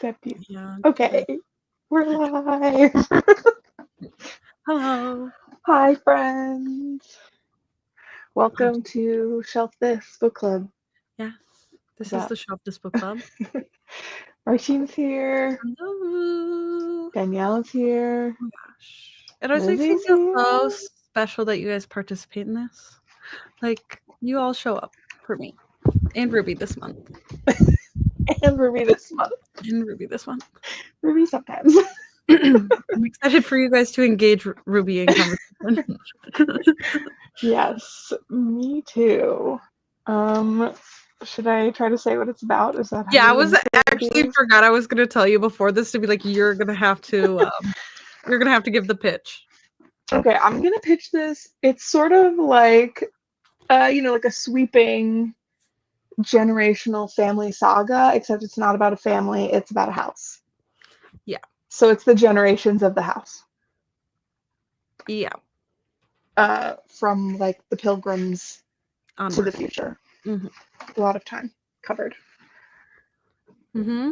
Except you. Yeah. Okay. We're live. Hello. Hi, friends. Welcome to Shelf This Book Club. Yes. This Yeah. is the Shop This Book Club. Martine's here. Hello. Danielle's here. Oh my gosh. It always makes me Lizzie's feel so here. special that you guys participate in this. Like, you all show up for me. And Ruby this month. And Ruby this month. And Ruby this month. Ruby sometimes. I'm excited for you guys to engage Ruby in conversation. Yes, me too. Should I try to say what it's about? Is that how Yeah, I you was intro actually these? forgot I was gonna tell you before this to be like, you're gonna have to give the pitch. Okay, I'm gonna pitch this. It's sort of like like a sweeping generational family saga, except it's not about a family, it's about a house. Yeah. So it's the generations of the house. Yeah. From like the pilgrims to the Onward. future. Mm-hmm. A lot of time covered. Mm-hmm.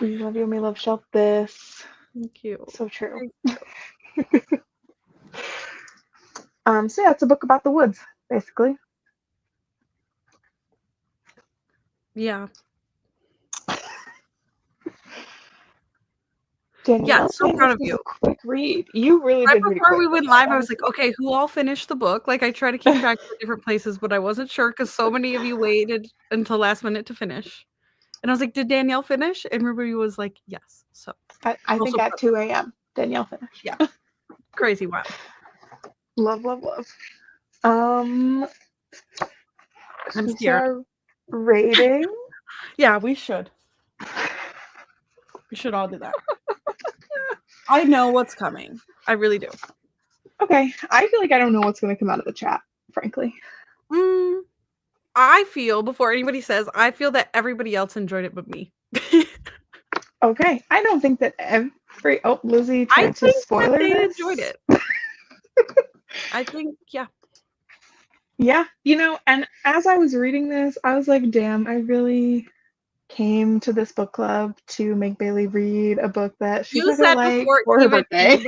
We love you and we love Shelf This. Thank you. So true. Thank So yeah, it's a book about the woods, basically. Yeah. Danielle, So proud of this is you. a quick read. You really Right did read before quick. we went live, I was like, okay, who all finished the book? Like, I try to keep track of the different places, but I wasn't sure because so many of you waited until last minute to finish. And I was like, did Danielle finish? And Ruby was like, yes. So I think at 2 a.m. Danielle finished. Yeah. Crazy wild. Love, love, love. I'm scared. Our rating. Yeah, we should. We should all do that. I know what's coming. I really do. Okay, I feel like I don't know what's going to come out of the chat, frankly. I feel, before anybody says, I feel that everybody else enjoyed it but me. Okay, I don't think that Lizzie tried to spoiler they this. enjoyed it. I think, yeah. Yeah, and as I was reading this, I was like, damn, I really came to this book club to make Bailey read a book that she's not gonna like for her birthday.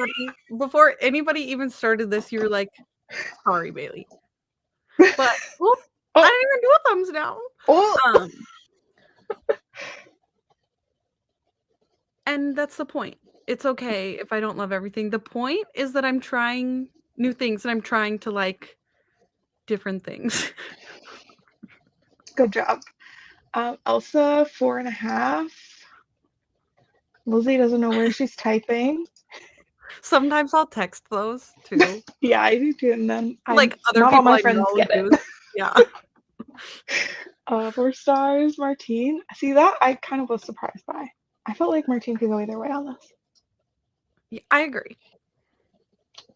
Before anybody even started this, you were like, sorry, Bailey. But I didn't even do a thumbs down. And that's the point. It's okay if I don't love everything. The point is that I'm trying new things and I'm trying to like different things. Good job. Elsa, 4.5. Lizzie doesn't know where she's typing. Sometimes I'll text those too. Yeah, I do too, and then like other not people all my I friends know get do. it. Yeah. 4 stars, Martine. See, that I kind of was surprised by. I felt like Martine could go either way on this. Yeah, I agree.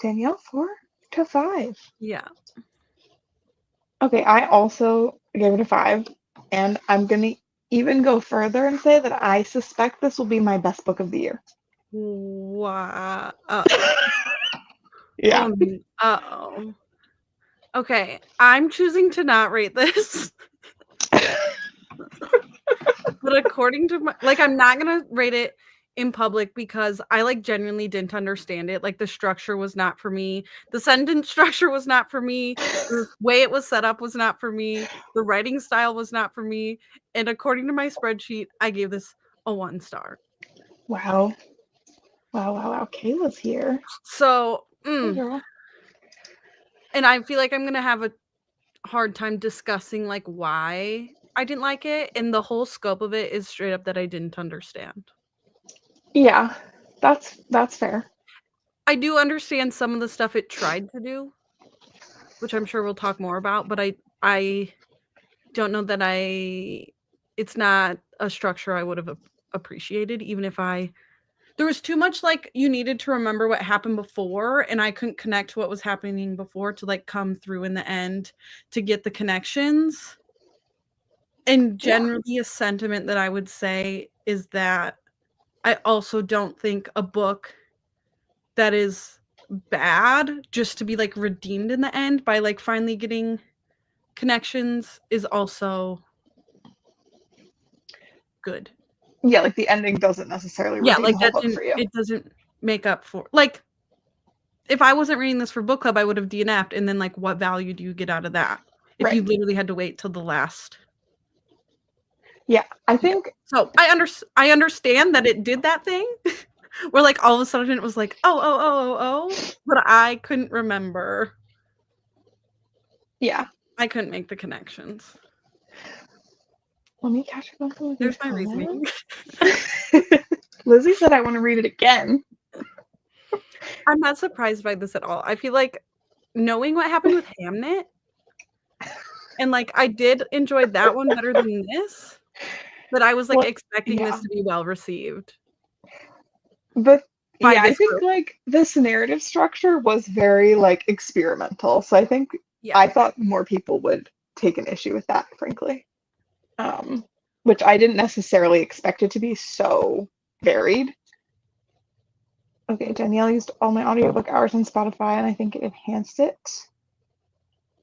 Danielle, 4 to 5. Yeah. Okay, I also gave it a 5, and I'm gonna even go further and say that I suspect this will be my best book of the year. Wow. Yeah. Uh-oh. Okay, I'm choosing to not rate this. But according to my, I'm not gonna rate it in public because I genuinely didn't understand it. Like the structure was not for me. The sentence structure was not for me. The way it was set up was not for me. The writing style was not for me. And according to my spreadsheet, I gave this a 1 star. Wow. Wow. Kayla's here. So, Hey, girl. And I feel like I'm gonna have a hard time discussing why I didn't like it, and the whole scope of it is straight up that I didn't understand. Yeah, that's fair. I do understand some of the stuff it tried to do, which I'm sure we'll talk more about, but I don't know that it's not a structure I would have appreciated, even if there was too much you needed to remember what happened before, and I couldn't connect what was happening before to come through in the end to get the connections. And generally a sentiment that I would say is that I also don't think a book that is bad just to be redeemed in the end by finally getting connections is also good. Yeah, like the ending doesn't necessarily redeem the whole book for you. It doesn't make up for, like, if I wasn't reading this for book club, I would have DNF'd, and then like what value do you get out of that? If you literally had to wait till the last. Yeah, I think so. I understand that it did that thing where like all of a sudden it was like oh, but I couldn't remember. Yeah, I couldn't make the connections. Let me catch up on some of There's my reasoning. Lizzie said I want to read it again. I'm not surprised by this at all. I feel like knowing what happened with Hamnet, and like I did enjoy that one better than this, but I was like expecting this to be well received. But yeah, I think like this narrative structure was very like experimental. So I think I thought more people would take an issue with that, frankly. Which I didn't necessarily expect it to be so varied. Okay, Danielle used all my audiobook hours on Spotify, and I think it enhanced it.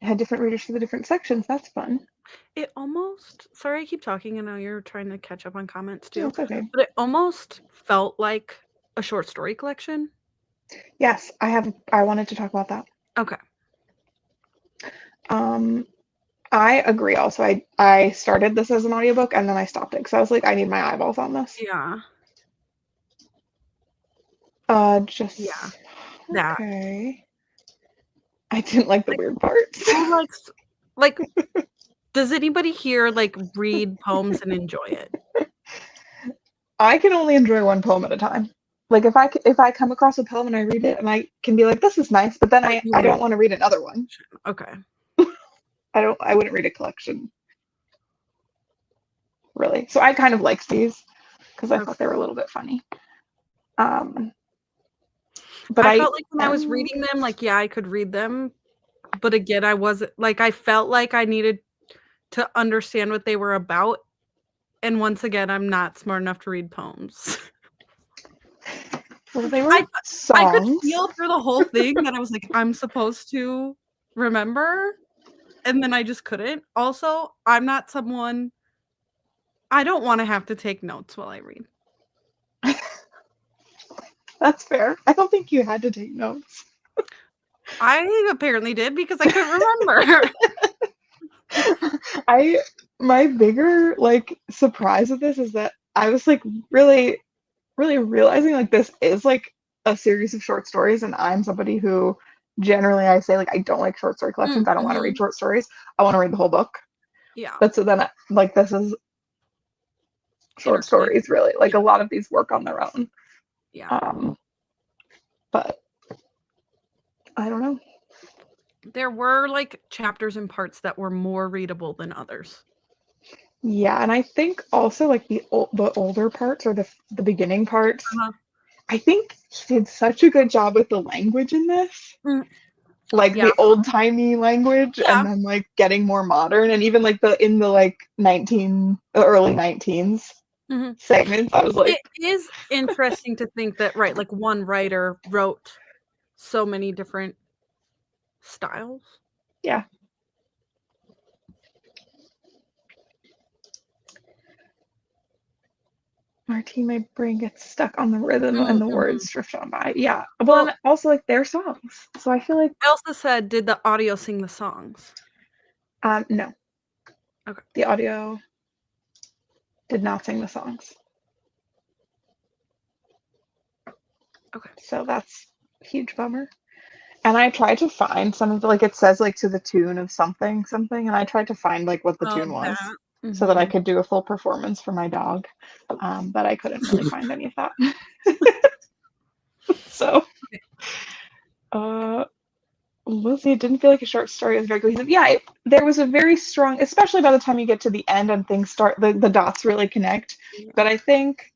It had different readers for the different sections. That's fun. It almost, sorry I keep talking, I know you're trying to catch up on comments too. It's okay. But it almost felt like a short story collection. Yes, I wanted to talk about that. Okay. I agree also. I started this as an audiobook and then I stopped it because I was like, I need my eyeballs on this. Yeah. That. Okay. I didn't like the weird parts. Like does anybody here like read poems and enjoy it? I can only enjoy one poem at a time. Like if I come across a poem and I read it and I can be like, this is nice, but then I don't want to read another one. Okay. I wouldn't read a collection. Really. So I kind of liked these because I thought they were a little bit funny. But I felt like when I was reading them, like, yeah, I could read them. But again, I wasn't like, I felt like I needed to understand what they were about. And once again, I'm not smart enough to read poems. Well, they were songs. I could feel through the whole thing that I was like, I'm supposed to remember. And then I just couldn't. Also, I'm not someone, I don't want to have to take notes while I read. That's fair. I don't think you had to take notes. I apparently did because I couldn't remember. My bigger like surprise of this is that I was like really realizing like this is like a series of short stories, and I'm somebody who generally I say like I don't like short story collections. I don't want to read short stories. I want to read the whole book. Yeah. But so then like this is short stories really. Like a lot of these work on their own. Yeah. But I don't know. There were like chapters and parts that were more readable than others. Yeah, and I think also like the older parts or the beginning parts. I think he did such a good job with the language in this. Like the old-timey language and then like getting more modern, and even like in the like early 19s segments. I was like, it is interesting to think that like one writer wrote so many different styles. Yeah. Martine, my brain gets stuck on the rhythm and the words drift on by. Yeah. Well, and also like their songs. So I feel like Elsa said, did the audio sing the songs? No. Okay. The audio did not sing the songs. Okay. So that's a huge bummer. And I tried to find some of the, like it says like to the tune of something, and I tried to find like what the tune was so that I could do a full performance for my dog. But I couldn't really find any of that. So Lizzie, it didn't feel like a short story. It was very cohesive. Yeah, there was a very strong, especially by the time you get to the end and things start, the dots really connect. But I think,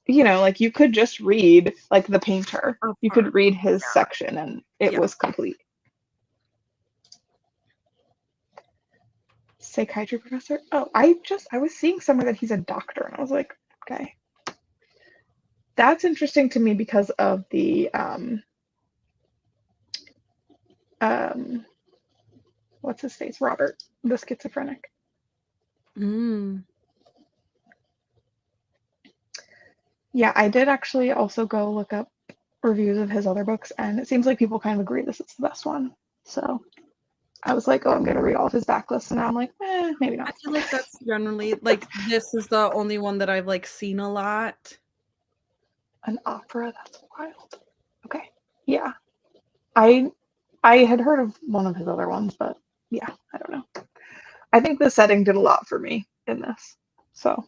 you know, like you could just read like The Painter. You could read his section and it was complete. Psychiatry professor? Oh, I was seeing somewhere that he's a doctor and I was like, okay. That's interesting to me because of the what's his face? Robert, the schizophrenic. Yeah, I did actually also go look up reviews of his other books, and it seems like people kind of agree this is the best one. So I was like, oh, I'm gonna read all of his backlists, and now I'm like, maybe not. I feel like that's generally like this is the only one that I've like seen a lot. An opera? That's wild. Okay. Yeah. I had heard of one of his other ones, but yeah, I don't know. I think the setting did a lot for me in this. So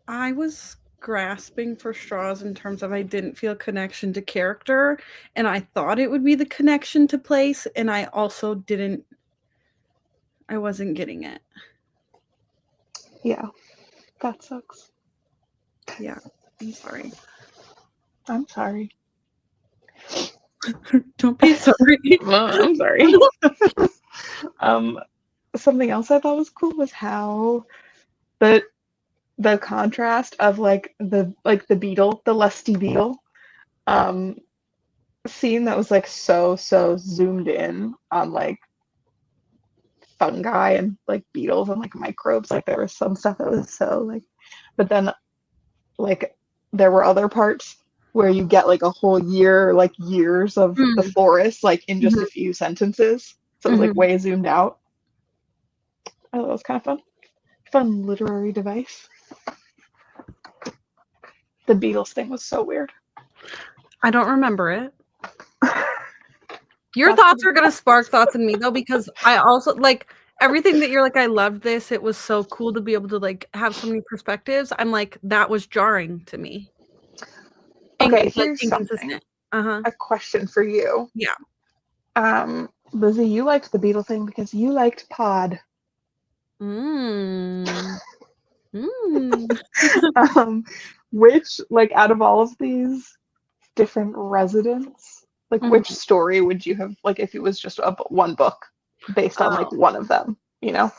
I was grasping for straws in terms of I didn't feel connection to character, and I thought it would be the connection to place, and I also didn't. I wasn't getting it. Yeah, that sucks. Yeah, I'm sorry. I'm sorry. Don't be sorry. I'm sorry. Something else I thought was cool was how the contrast of like the beetle, the lusty beetle, scene that was like so zoomed in on like fungi and like beetles and like microbes. Like there was some stuff that was so like, but then like there were other parts where you get like a whole year, like years of the forest, like in just a few sentences. So it was like way zoomed out. I thought it was kind of fun. Fun literary device. The Beatles thing was so weird. I don't remember it. Your thoughts are gonna spark thoughts in me though, because I also like everything that you're like, I loved this. It was so cool to be able to like have so many perspectives. I'm like, that was jarring to me. Okay, here's something. A question for you. Yeah. Lizzie, you liked the Beatle thing because you liked Pod. Which, like, out of all of these different residents, like, which story would you have, like, if it was just one book based on, like, one of them, you know?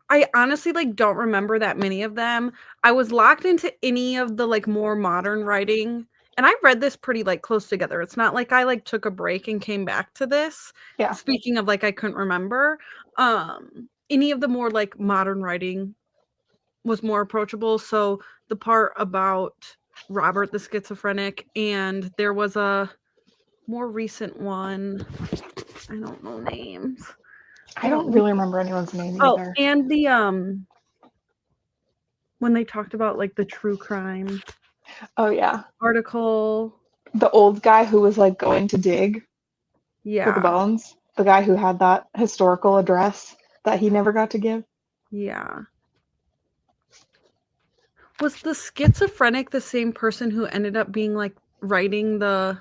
I honestly, like, don't remember that many of them. I was locked into any of the, like, more modern writing, and I read this pretty, like, close together. It's not like I, like, took a break and came back to this. Yeah. Speaking of, like, I couldn't remember. Any of the more, like, modern writing was more approachable, so the part about Robert the schizophrenic, and there was a more recent one. I don't know names. I don't really remember anyone's name either. Oh, and the when they talked about like the true crime. Oh yeah. Article. The old guy who was like going to dig. Yeah. For the bones. The guy who had that historical address that he never got to give. Yeah. Was the schizophrenic the same person who ended up being like writing the?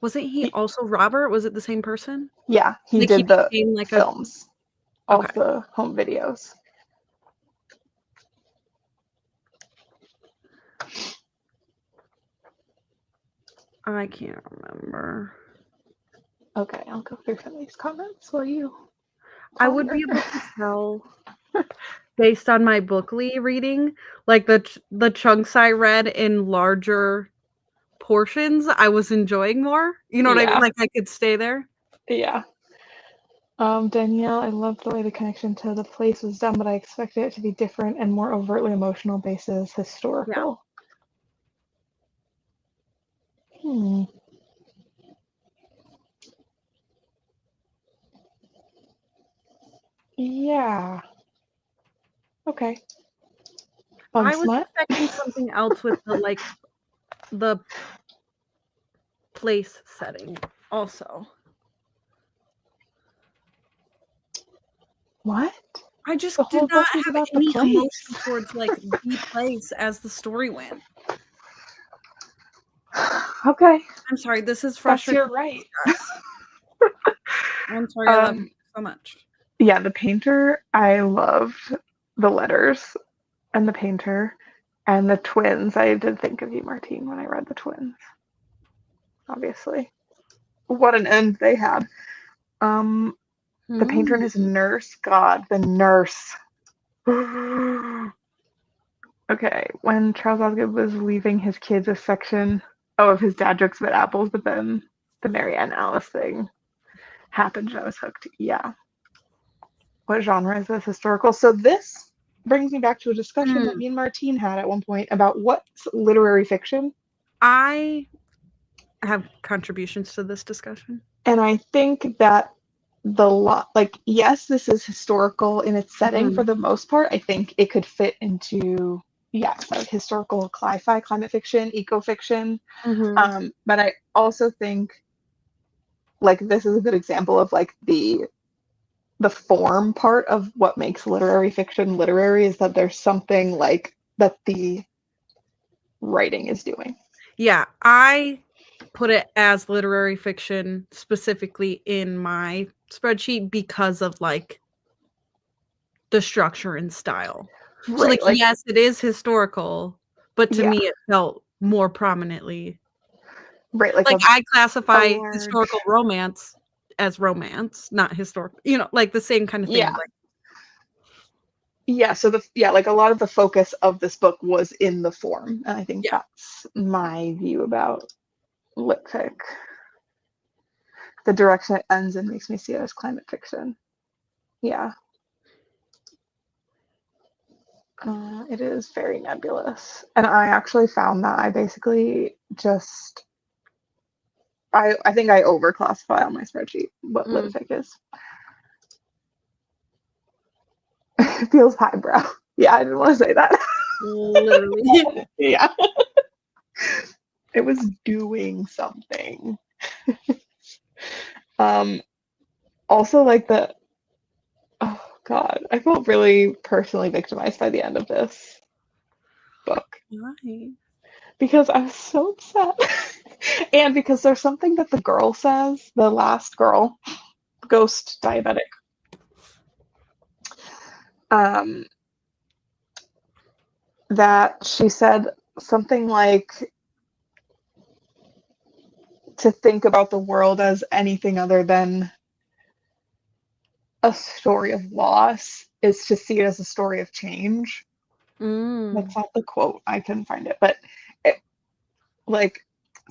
Wasn't he also Robert? Was it the same person? Yeah, he did the films, all the home videos. I can't remember. Okay, I'll go through some of these comments while you. I would be able to tell based on my Bookly reading, like the chunks I read in larger portions, I was enjoying more. You know what I mean? Like I could stay there. Yeah. Danielle, I loved the way the connection to the place was done, but I expected it to be different and more overtly emotional basis historical. Yeah. Yeah. Okay. I was expecting something else with the like the place setting also. What? I just did not have any emotion towards like the place as the story went. Okay. I'm sorry, this is frustrating. You're right. I'm sorry, I love you so much. Yeah, the painter, I loved the letters and the painter and the twins. I did think of you, Martine, when I read the twins. Obviously. What an end they had. The painter and his nurse. God, the nurse. Okay, when Charles Osgood was leaving his kids a section of his dad jokes about apples, but then the Marianne Alice thing happened and I was hooked. Yeah. What genre is this? Historical? So this brings me back to a discussion that me and Martine had at one point about what's literary fiction. I have contributions to this discussion. And I think that yes, this is historical in its setting for the most part. I think it could fit into, like historical cli-fi, climate fiction, eco-fiction. But I also think like this is a good example of like the form part of what makes literary fiction literary is that there's something like that the writing is doing. Yeah, I put it as literary fiction specifically in my spreadsheet because of like the structure and style. Right, so like yes, it is historical, but to me it felt more prominently. Right, like I classify historical romance as romance, not historical. You know, like the same kind of thing. Yeah. Yeah, so like a lot of the focus of this book was in the form, and I think that's my view about lit fic. The direction it ends in makes me see it as climate fiction. Yeah. It is very nebulous, and I actually found that I basically just I think I overclassify on my spreadsheet what lit fic is. It feels highbrow. Yeah, I didn't want to say that. Literally. Yeah. It was doing something. Also like oh god, I felt really personally victimized by the end of this book. Why? Because I was so upset. And because there's something that the girl says, the last girl, ghost diabetic. That she said something like to think about the world as anything other than a story of loss is to see it as a story of change. That's not the quote. I couldn't find it. But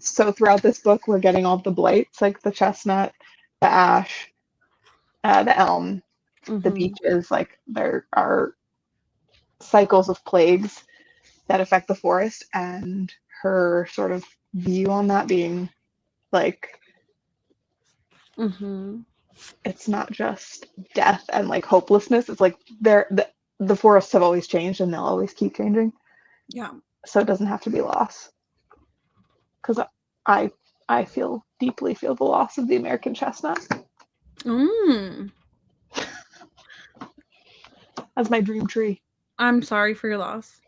so throughout this book, we're getting all the blights, like the chestnut, the ash, the elm, the beeches. Like there are cycles of plagues that affect the forest, and her sort of view on that being like it's not just death and like hopelessness. It's like the forests have always changed and they'll always keep changing. Yeah. So it doesn't have to be loss. Because I deeply feel the loss of the American chestnut. As my dream tree. I'm sorry for your loss.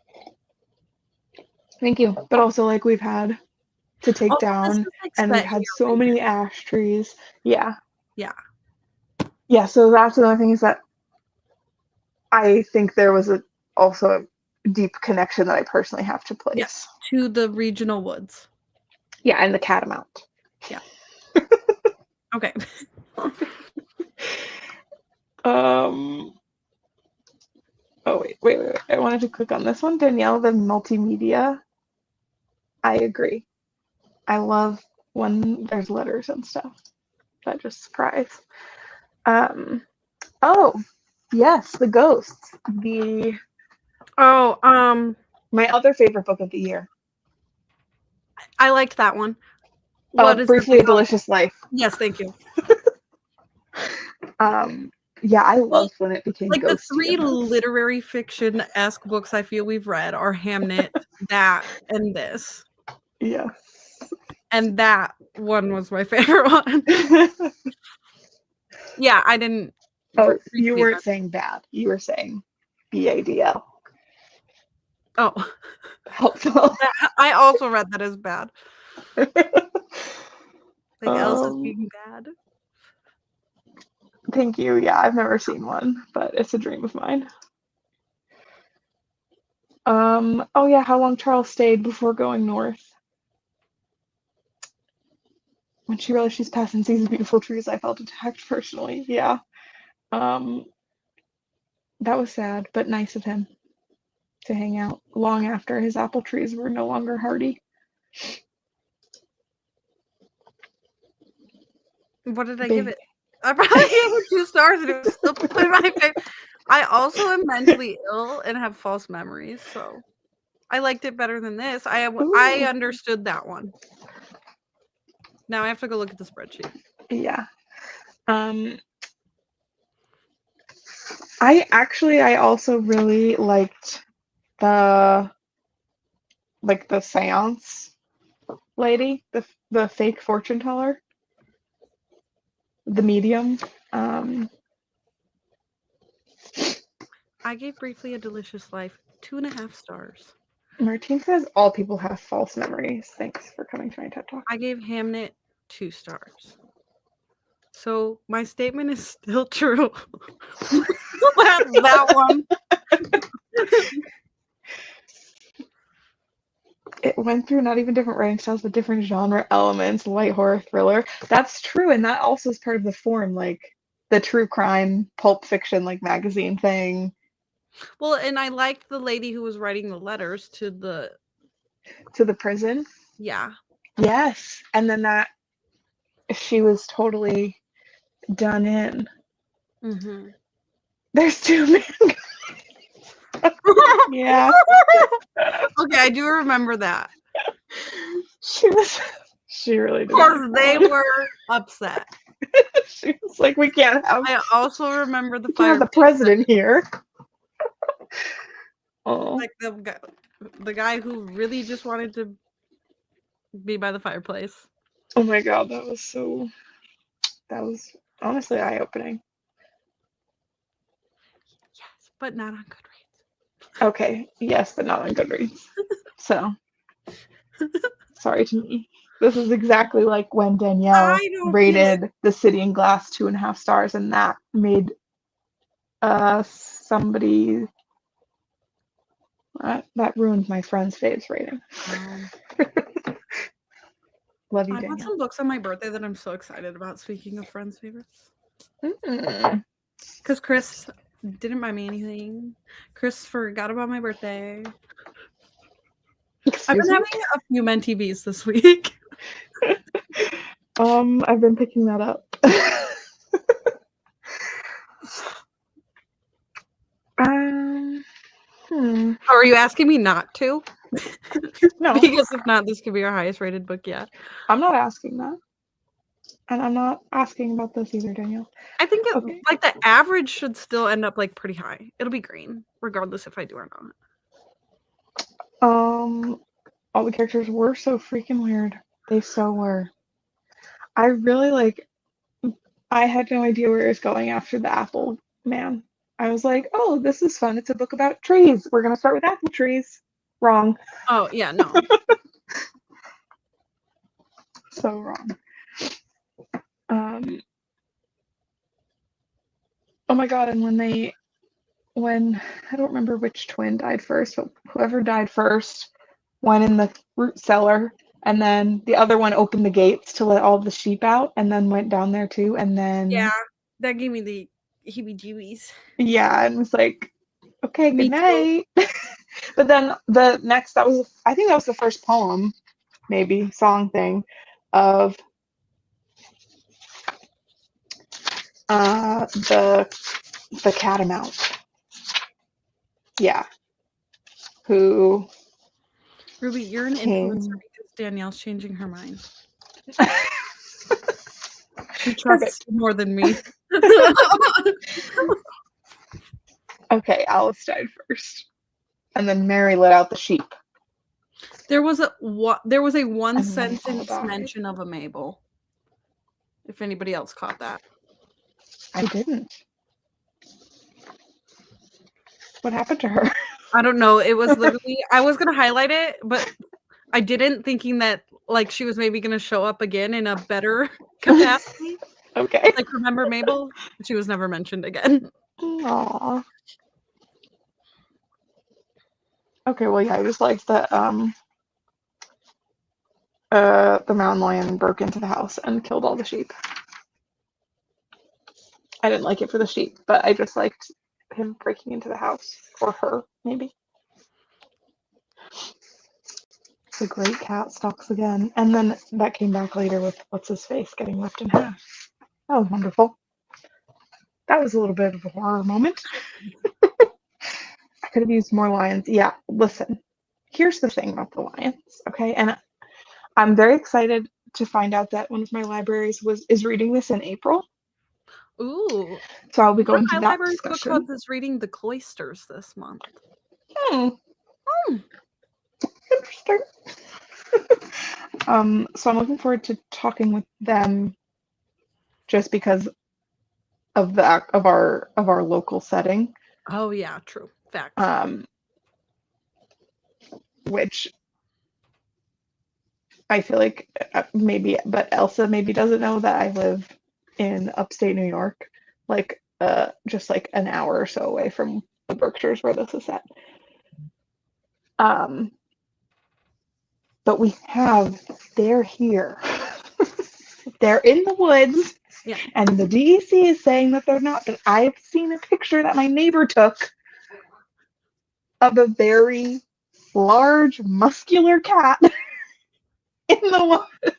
Thank you. But also like we've had to take down and we've had so many ash trees. Yeah. Yeah. Yeah, so that's another thing is that I think there was also a deep connection that I personally have to place. Yes, to the regional woods. Yeah, and the catamount. Yeah. Okay. Oh, wait. I wanted to click on this one. Danielle, the multimedia. I agree. I love when there's letters and stuff. That just surprise. Oh, yes, The Ghosts. My other favorite book of the year. I liked that one. Briefly a Delicious Life. Yes, thank you. Yeah, I loved when it became like Ghost the three literary fiction-esque books I feel we've read are Hamnet, that, and this. Yes. And that one was my favorite one. Yeah, I didn't. Oh, you weren't saying bad. You were saying BADL. Oh. Helpful. I also read that as bad. Like Elsa's being bad. Thank you. Yeah, I've never seen one, but it's a dream of mine. Oh yeah, How Long Charles Stayed Before Going North. When she realized she's passing seasons of beautiful trees, I felt attacked personally. Yeah. That was sad, but nice of him to hang out long after his apple trees were no longer hardy. What did I give it? I probably gave it 2 stars and it was still my favorite. I also am mentally ill and have false memories, so I liked it better than this. I understood that one. Now I have to go look at the spreadsheet. Yeah. I also really liked the seance lady, the fake fortune teller, the medium. I gave Briefly a Delicious Life 2.5 stars. Martine says all people have false memories. Thanks for coming to my TED Talk. I gave Hamnet 2 stars. So my statement is still true. that one. It went through not even different writing styles, but different genre elements, light horror, thriller. That's true, and that also is part of the form, like the true crime, pulp fiction, like magazine thing. Well, and I liked the lady who was writing the letters to the prison. Yeah. Yes, and then that she was totally done in. Mm-hmm. There's 2 men. Yeah. Okay, I do remember that. She really did. Because they were upset. She was like, we can't have. I also remember the the president here. Oh. Like the guy who really just wanted to be by the fireplace. Oh my god, that was honestly eye-opening. Yes, but not on Goodreads. Okay, yes, but not on Goodreads. So, sorry to me. This is exactly like when Danielle rated The City in Glass 2.5 stars, and that made somebody that ruined my friend's faves rating. Love you, I Danielle. got some books on my birthday that I'm so excited about. Speaking of friends' favorites, because Chris didn't buy me anything. Chris forgot about my birthday. I've been having a few MenTVs this week. I've been picking that up. Are you asking me not to? No. Because if not, this could be our highest rated book yet. I'm not asking that. And I'm not asking about this either, Danielle. I think like the average should still end up like pretty high. It'll be green, regardless if I do or not. All the characters were so freaking weird. They so were. I really I had no idea where it was going after the apple man. I was like, oh, this is fun. It's a book about trees. We're going to start with apple trees. Wrong. Oh, yeah, no. So wrong. Oh my god, and when I don't remember which twin died first, but whoever died first went in the root cellar, and then the other one opened the gates to let all the sheep out, and then went down there too, and then that gave me the heebie-jeebies. Yeah, and was like, okay, good night. But then the next, I think that was the first poem, maybe song thing, of the catamount. Yeah. Who? Ruby, you're an influencer because Danielle's changing her mind. She trusts more than me. Okay, Alice died first, and then Mary let out the sheep. There was a one sentence mention of a Mabel. If anybody else caught that. I didn't. What happened to her? I don't know. It was literally, I was going to highlight it, but I didn't, thinking that like she was maybe going to show up again in a better capacity. Okay. Like, remember Mabel? She was never mentioned again. Aww. Okay, well, yeah, I just liked that the mountain lion broke into the house and killed all the sheep. I didn't like it for the sheep, but I just liked him breaking into the house. Or her, maybe. The great cat stalks again. And then that came back later with what's his face getting ripped in half. That was wonderful. That was a little bit of a horror moment. I could have used more lions. Yeah, listen. Here's the thing about the lions, okay? And I'm very excited to find out that one of my libraries is reading this in April. Ooh. So I'll be going to my that library's discussion. book club is reading The Cloisters this month. Interesting. So I'm looking forward to talking with them just because of our local setting. Oh yeah, true. Facts. Which I feel like maybe, but Elsa maybe doesn't know that I live in upstate New York, like just like an hour or so away from the Berkshires where this is set. But they're here. They're in the woods. Yeah. And the DEC is saying that they're not, but I've seen a picture that my neighbor took of a very large, muscular cat in the woods.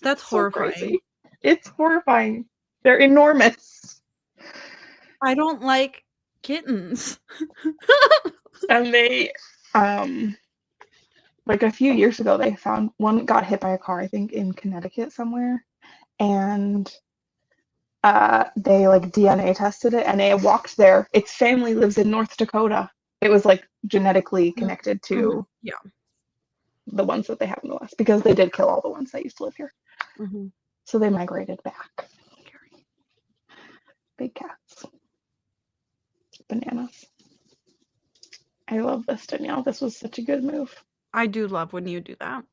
That's horrifying. Crazy. It's horrifying. They're enormous. I don't like kittens. And they, like a few years ago, they found one got hit by a car, I think in Connecticut somewhere. And they like DNA tested it and it walked there. Its family lives in North Dakota. It was like genetically connected to the ones that they have in the West because they did kill all the ones that used to live here. So they migrated back. Big cats. Bananas. I love this, Danielle. This was such a good move. I do love when you do that.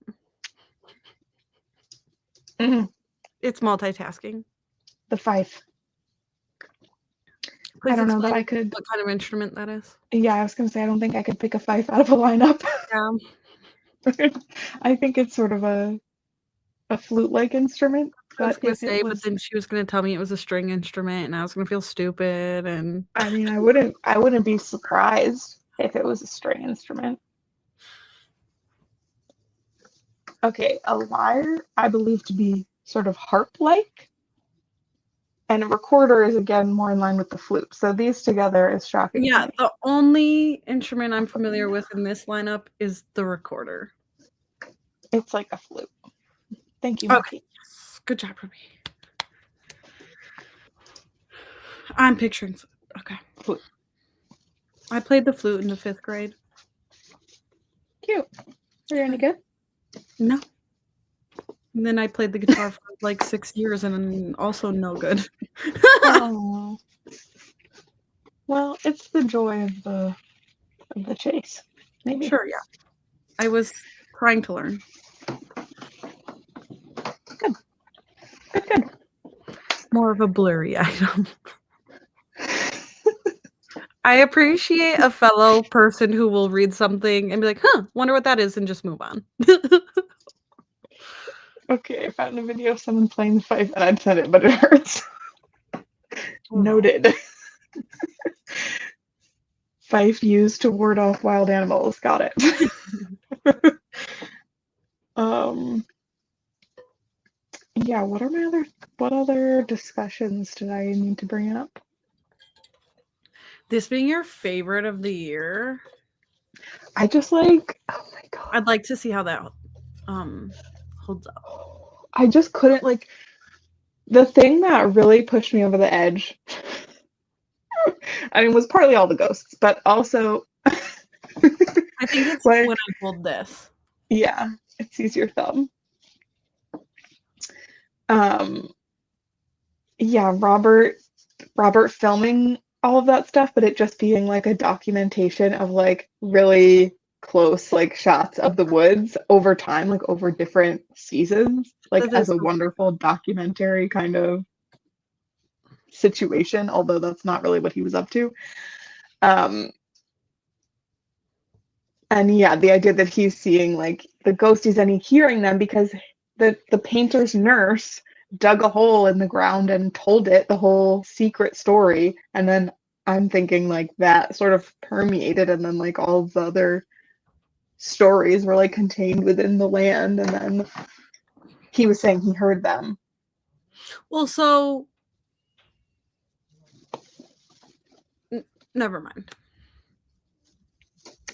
It's multitasking. The fife. Please I don't know if I could. What kind of instrument that is? Yeah, I was going to say, I don't think I could pick a fife out of a lineup. Yeah. I think it's sort of a flute-like instrument. I was going to say, but then she was going to tell me it was a string instrument, and I was going to feel stupid. And I mean, I wouldn't be surprised if it was a string instrument. Okay, a lyre I believe to be sort of harp-like. And a recorder is, again, more in line with the flute. So these together is shocking. Yeah, the only instrument I'm familiar with in this lineup is the recorder. It's like a flute. Thank you, Okay. Good job, Ruby. I'm picturing... Okay. Flute. I played the flute in the 5th grade. Cute. Are you any good? No. And then I played the guitar for like 6 years and also no good. Oh. Well, it's the joy of the chase. Maybe. Sure, yeah. I was trying to learn. Good. Good. More of a blurry item. I appreciate a fellow person who will read something and be like, wonder what that is, and just move on. Okay, I found a video of someone playing the fife, and I'd said it, but it hurts. Noted. Fife used to ward off wild animals. Got it. Yeah, what other discussions did I need to bring up? This being your favorite of the year. I just like, oh my god. I'd like to see how that holds up. I just couldn't, like, the thing that really pushed me over the edge, I mean, was partly all the ghosts, but also I think it's like, when I pulled this. Yeah, it sees your thumb. Yeah, Robert filming all of that stuff, but it just being like a documentation of like really close like shots of the woods over time, like over different seasons, like as a wonderful documentary kind of situation, although that's not really what he was up to. And yeah, the idea that he's seeing like the ghosties and hearing them because the painter's nurse dug a hole in the ground and told it the whole secret story, and then I'm thinking like that sort of permeated, and then like all the other stories were like contained within the land, and then he was saying he heard them. Well, so Never mind.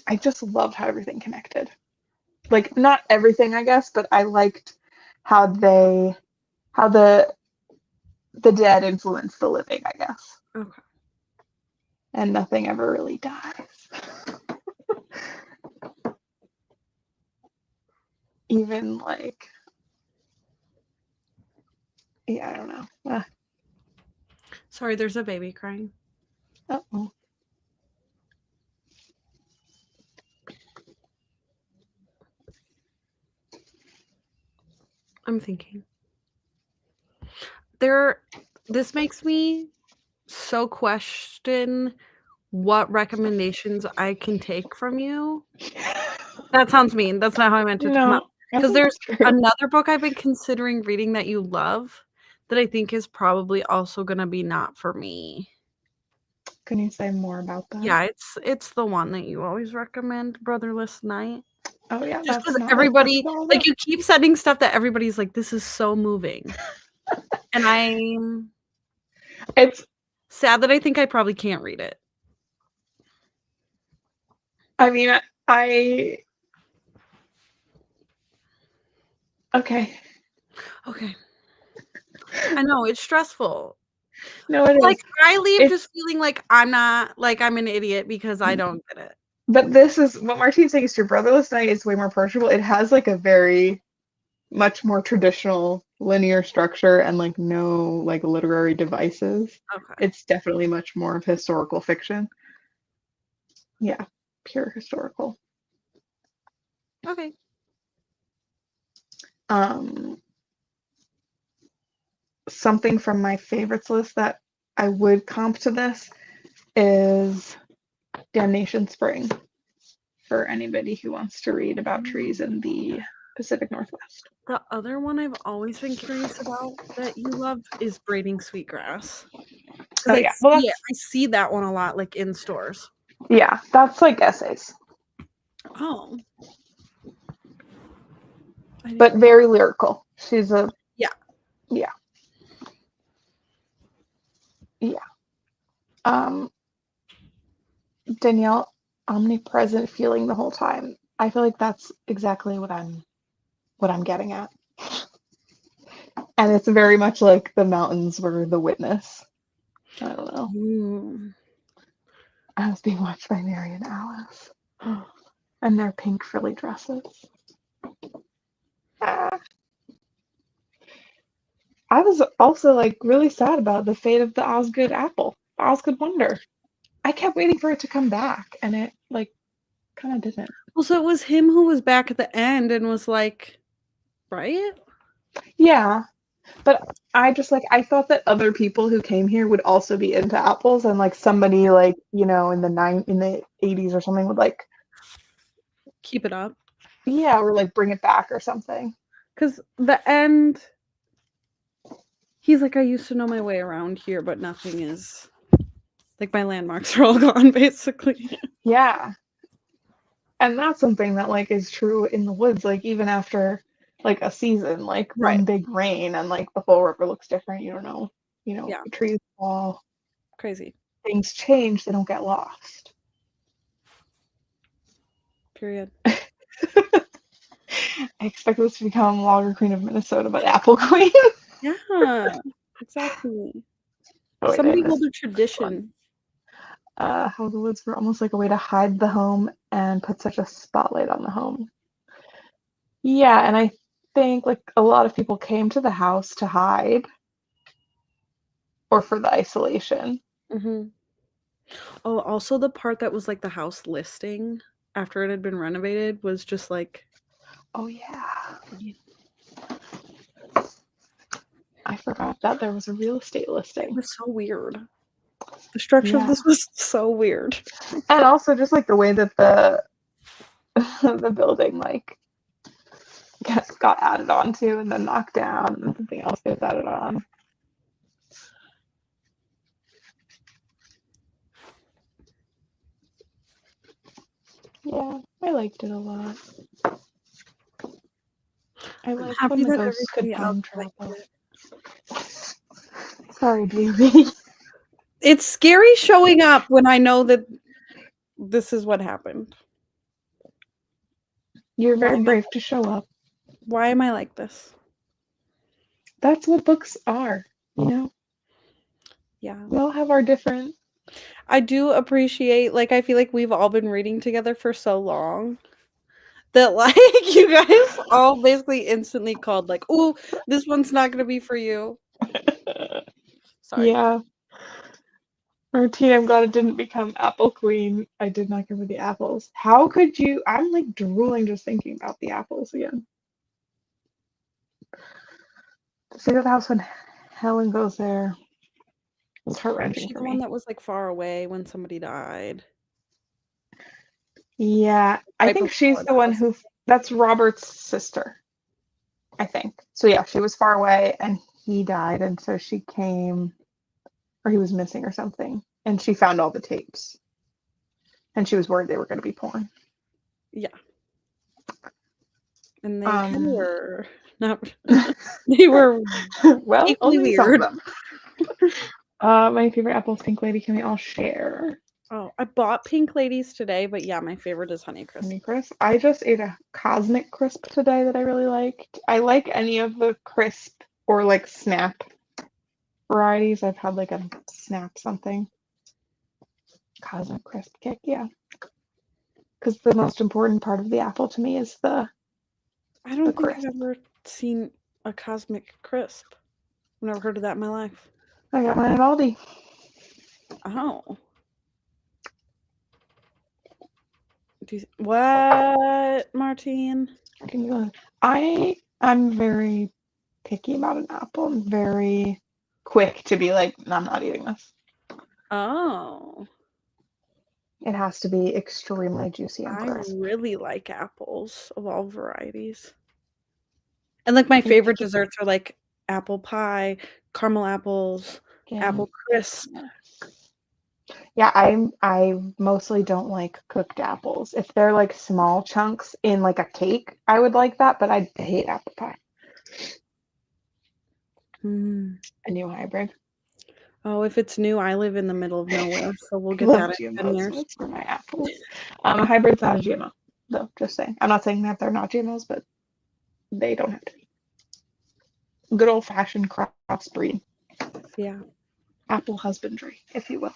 I just loved how everything connected. Like, not everything, I guess, but I liked how the dead influenced the living, I guess. Okay. And nothing ever really dies. Even like, yeah, I don't know. Sorry, there's a baby crying. Uh-oh. I'm thinking. This makes me so question what recommendations I can take from you. That sounds mean. That's not how I meant it to come out. Because there's another book I've been considering reading that you love that I think is probably also going to be not for me. Can you say more about that? Yeah, it's the one that you always recommend, Brotherless Night. Oh yeah, just because everybody like you keep sending stuff that everybody's like, this is so moving, and it's sad that I think I probably can't read it. I mean, okay. I know it's stressful. No, it like is. I leave just feeling like I'm an idiot because I don't get it. But this is what Martine's saying is true. Brotherless Night is way more approachable. It has like a very much more traditional linear structure and like no like literary devices. Okay. It's definitely much more of historical fiction. Yeah, pure historical. Okay. Something from my favorites list that I would comp to this is Damnation Spring, for anybody who wants to read about trees in the Pacific Northwest. The other one I've always been curious about that you love is Braiding Sweetgrass. Oh yeah, well, I see that one a lot, like in stores. Yeah, that's like essays. Oh. But very lyrical. She's a yeah. Danielle, omnipresent feeling the whole time. I feel like that's exactly what I'm getting at. And it's very much like the mountains were the witness. I don't know. Ooh. I was being watched by Mary and Alice. And their pink frilly dresses. I was also like really sad about the fate of the Osgood apple, Osgood Wonder. I kept waiting for it to come back, and it like kind of didn't. Well, so it was him who was back at the end and was like, right? Yeah, but I thought that other people who came here would also be into apples, and like somebody like in the 80s or something would like keep it up. Yeah, or like bring it back or something. Because the end, he's like, I used to know my way around here, but nothing is. Like my landmarks are all gone, basically. Yeah. And that's something that like is true in the woods, like even after like a season, like one big rain and like the whole river looks different. You don't know, the trees fall. Crazy. Things change, they don't get lost. Period. I expect this to become Logger Queen of Minnesota, but Apple Queen. Yeah, exactly. Somebody hold a tradition. How the woods were almost like a way to hide the home and put such a spotlight on the home. Yeah, and I think like a lot of people came to the house to hide or for the isolation. Mm-hmm. Oh, also the part that was like the house listing after it had been renovated was just like, oh yeah. I forgot that there was a real estate listing. It was so weird. The structure of this was so weird. And also just like the way that the building like got added onto and then knocked down and something else gets added on. Yeah, I liked it a lot. I like when the ghosts could time travel. Sorry, Jamie. It's scary showing up when I know that this is what happened. You're very brave to show up. Why am I like this? That's what books are, you know? Yeah. We all have our different... I do appreciate, like, I feel like we've all been reading together for so long that, like, you guys all basically instantly called, like, "Oh, this one's not gonna be for you." Sorry. Yeah. Martine, I'm glad it didn't become Apple Queen. I did not give her the apples. How could you? I'm like drooling just thinking about the apples again. To see the house when Helen goes there. It's heart-wrenching for the me. One that was like far away when somebody died. Yeah, I think she's the one who. That's Robert's sister. I think so. Yeah, she was far away and he died, and so she came, or he was missing or something, and she found all the tapes, and she was worried they were going to be porn. Yeah. And they kind of were not. They were well, equally only weird. Some of them. My favorite apple is Pink Lady. Can we all share? Oh, I bought Pink Ladies today, but yeah, my favorite is Honeycrisp. Honeycrisp. I just ate a Cosmic Crisp today that I really liked. I like any of the crisp or like snap varieties. I've had like a snap something. Cosmic Crisp kick, yeah. Because the most important part of the apple to me is the I don't think I've ever seen a Cosmic Crisp. I've never heard of that in my life. I got mine at Aldi. Oh. What, Martine? I'm very picky about an apple. I'm very quick to be like, I'm not eating this. Oh. It has to be extremely juicy and crisp. I really like apples of all varieties. And like my favorite desserts are like apple pie, caramel apples, apple crisp. Yeah, I mostly don't like cooked apples. If they're like small chunks in like a cake, I would like that, but I hate apple pie. A new hybrid. Oh, if it's new, I live in the middle of nowhere, so we'll get that in 10 years. For my apples. A hybrid's not a GMO, though, just saying. I'm not saying that they're not GMOs, but they don't have to be. Good old-fashioned crossbreed. Yeah. Apple husbandry, if you will.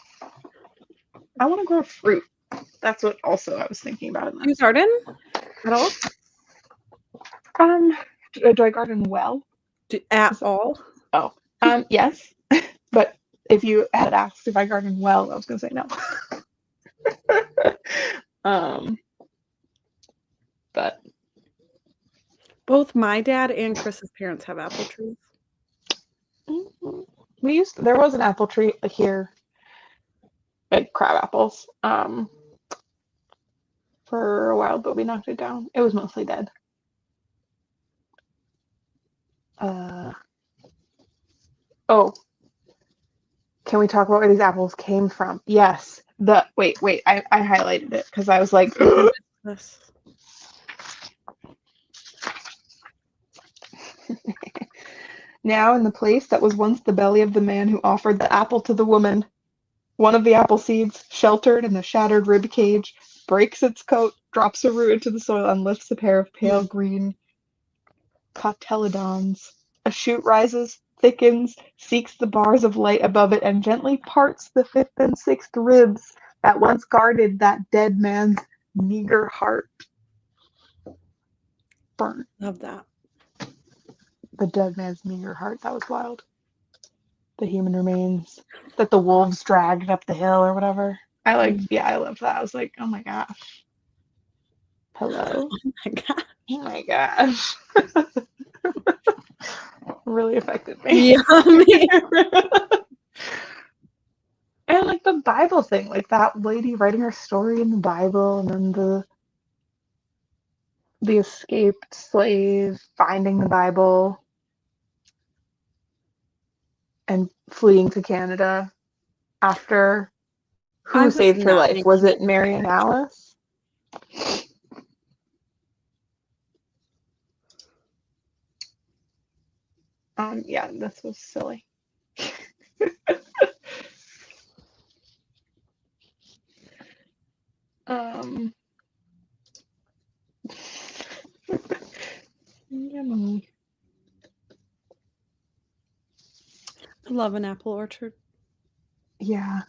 I want to grow fruit. That's what also I was thinking about. Do you garden at all? Do I garden well? At all? Oh, yes. But if you had asked if I garden well, I was going to say no. But both my dad and Chris's parents have apple trees. There was an apple tree here, like crab apples, for a while, but we knocked it down. It was mostly dead. Oh, can we talk about where these apples came from? Yes. Wait, I highlighted it because I was like, now in the place that was once the belly of the man who offered the apple to the woman, one of the apple seeds, sheltered in the shattered rib cage, breaks its coat, drops a root into the soil, and lifts a pair of pale green cotyledons. A shoot rises, thickens, seeks the bars of light above it, and gently parts the fifth and sixth ribs that once guarded that dead man's meager heart. Burn. Love that. The dead man's meager heart. That was wild. The human remains that the wolves dragged up the hill or whatever. I loved that. I was like, oh my gosh. Hello? Oh my gosh. Oh my gosh. Really affected me. Yeah, me. And like the Bible thing, like that lady writing her story in the Bible, and then the escaped slave finding the Bible and fleeing to Canada after. Who saved her life? Was it Mary and Alice? Yeah, this was silly. Um, Yummy. I love an apple orchard. Yeah.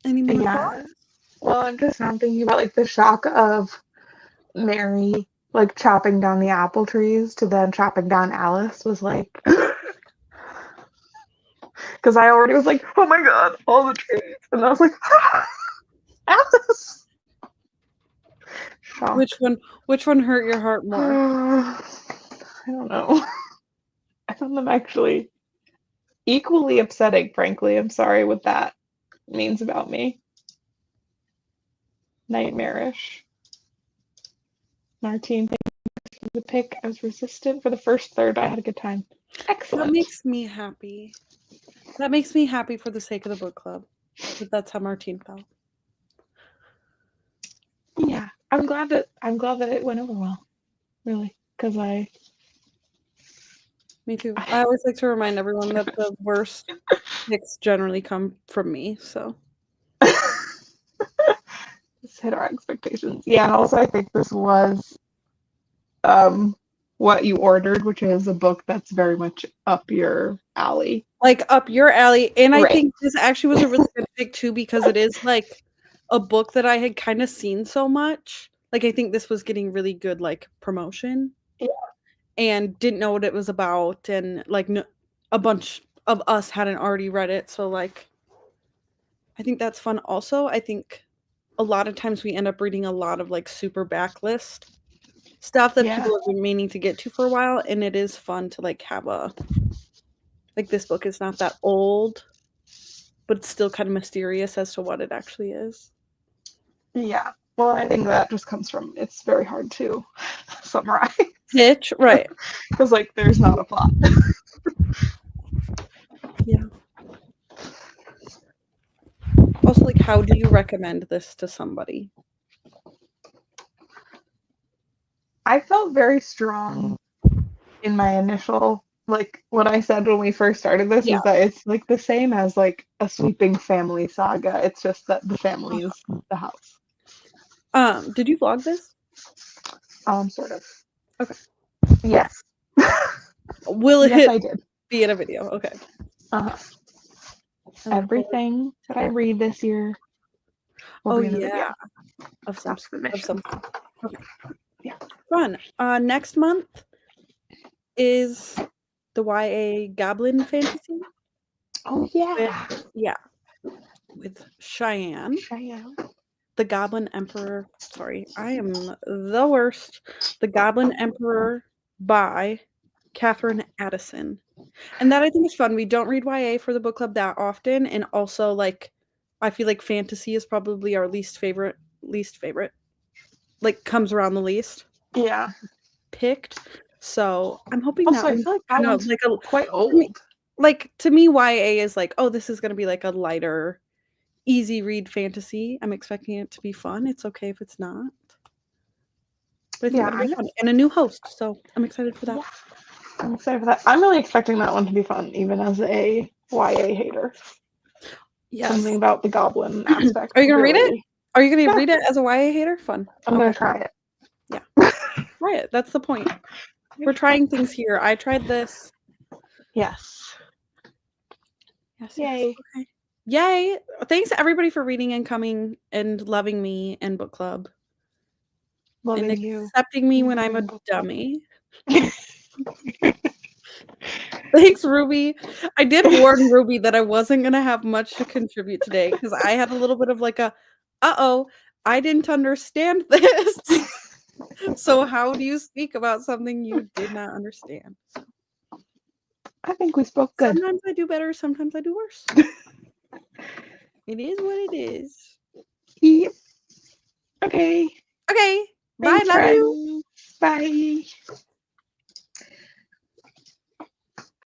Any more thoughts? Well, I'm just now thinking about like the shock of Mary like chopping down the apple trees to then chopping down Alice was like because I already was like, oh my god, all the trees, and I was like, Alice. Shock. Which one hurt your heart more? I don't know. I found them actually equally upsetting, frankly. I'm sorry what that means about me. Nightmarish. Martine, thank you for the pick. I was resistant for the first third. I had a good time. Excellent. That makes me happy. That makes me happy for the sake of the book club. But that's how Martine felt. Yeah, I'm glad that it went over well. Really, because Me too. I always like to remind everyone that the worst picks generally come from me. So just hit our expectations. Yeah, and also I think this was what you ordered, which is a book that's very much up your alley. Like up your alley. And Right. I think this actually was a really good pick too, because it is like a book that I had kind of seen so much. Like I think this was getting really good like promotion. Yeah. And didn't know what it was about, and like a bunch of us hadn't already read it, so like I think that's fun. Also, I think a lot of times we end up reading a lot of like super backlist stuff that people have been meaning to get to for a while, and it is fun to like have a like this book is not that old, but it's still kind of mysterious as to what it actually is. Yeah. Well, I think that just comes from it's very hard to summarize. Pitch, right. Because like there's not a plot. Yeah. Also, like, how do you recommend this to somebody? I felt very strong in my initial, like, what I said when we first started this is that it's like the same as like a sweeping family saga. It's just that the family is the house. Did you vlog this? Sort of. Okay. Yes. Will yes, I did. Be in a video? Okay. Everything that I read this year will be in a video. Of some. Okay. Yeah. Fun. Next month is the YA Goblin Fantasy. Oh yeah. With Cheyenne. The Goblin Emperor. Sorry, I am the worst. The Goblin Emperor by Catherine Addison. And that I think is fun. We don't read YA for the book club that often, and also like I feel like fantasy is probably our least favorite. Like comes around the least. Yeah. Picked. So I'm hoping also, I feel like that one's like quite old. Like to me, YA is like, oh, this is gonna be like a lighter, easy read fantasy. I'm expecting it to be fun. It's okay if it's not. But I think it'll be fun. And a new host, so I'm excited for that. Yeah. I'm excited for that. I'm really expecting that one to be fun, even as a YA hater. Yes. Something about the goblin aspect. Are you gonna read it? Are you gonna read it as a YA hater? Fun. I'm gonna try it. Yeah. Try it. That's the point. We're trying things here. I tried this. Yes. Yay. Okay. Yay. Thanks everybody for reading and coming and loving me and book club. Loving and you. Accepting me when I'm a dummy. Thanks, Ruby. I did warn Ruby that I wasn't going to have much to contribute today because I had a little bit of like I didn't understand this. So how do you speak about something you did not understand? I think we spoke good. Sometimes I do better, sometimes I do worse. It is what it is. Yep. Okay. Okay. Bye. Love you. Bye.